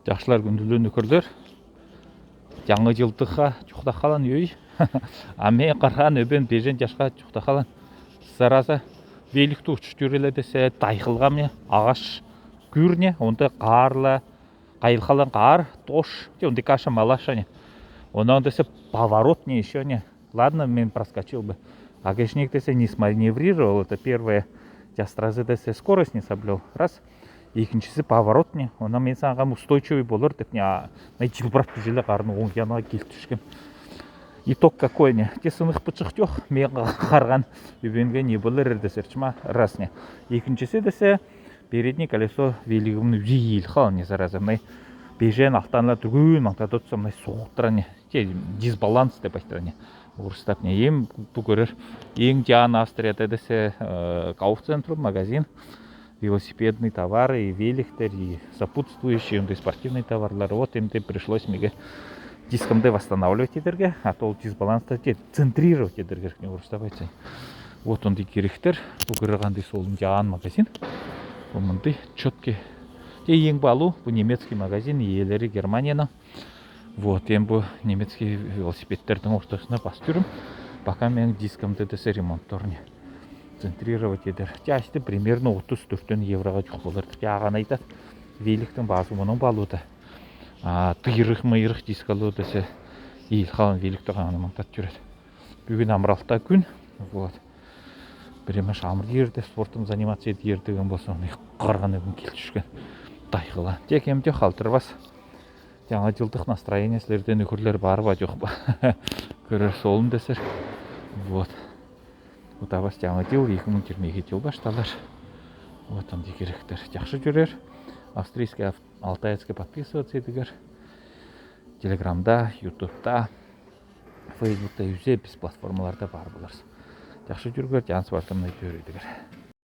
Жақшылар күнділі нөкірлер. Жаңы жылдыққа жұқта қалан өй. Аме қарған өбен бежен жашқа жұқта қалан. Сараза великті ұчы жүрелі десе тайқылға ме ағаш күрне. Онда қарла, қайылқалан қар, тош. Онда каша малаша не. Онан десе поворот не еще не. Ладно, мен проскочил бы. А грешник десе не сманеврировал. Это первое. Жастразы десе скорость не соблюл. Раз. Екіншісі поворот не. Онан мен саған устойчивый болыр деп не. Жылбырап жүзелі қарын оң яныға келіп түшкен. Итог какой не. Те сынық пұчық жоқ. Мен қарған өбенге не болыр десерчіма. Раз не. Екіншісі десе передний колесо велигімні вейіл қал не заразы. Бежен ақтанла түгін маңта тұтса соғыттыра не. Дисбаланс деп айтыра не. Орыстап не. Ем бұл көрір. Ең жан Австрияда десе кауф-центру, магазин. Велосипедные товары, и великтер, и сопутствующие, и спортивные товары. Вот им пришлось мне диском восстанавливать едерге, а то дисбаланс-то центрировать едерге не урставайте. Вот он дикерихтер, угрыганды солын жаан магазин. Умынды четкий. Ең балу, bu немецкий магазин, иелері Германияның. Вот им bu немецкий велосипедтердің ортасына бастырым. Пока мен дискомды десе ремонтторне. Центрировать едер. Части примерно 34 евроға жүк болыр. Яған айтады. Великтің базы мұның балуды. Тыйрық-мыйрық дискалу десе ел қалын великті ғаны маңтат жүреді. Бүгін Амралта күн. Вот. Біреме шамыр ерді, спортым занимация еді ердіген болса, қарған өгін келді жүрген. Тайғыла. Тек емде қалтыр бас. Жаңа жылдық настроение сілерден үкірлер бар ба жоқ ба. Көрір солын десер. Вот. Утабас жаңа жыл 2022 жыл башталар. Вот он декеректер. Жақшы жүрер. Австрийский алтаецке подписываться едігер. Телеграмда, ютубта, фейсбукта, юзе без платформаларда бар боларсыз. Жақшы жүргер, жанс бартымны көрі едігер.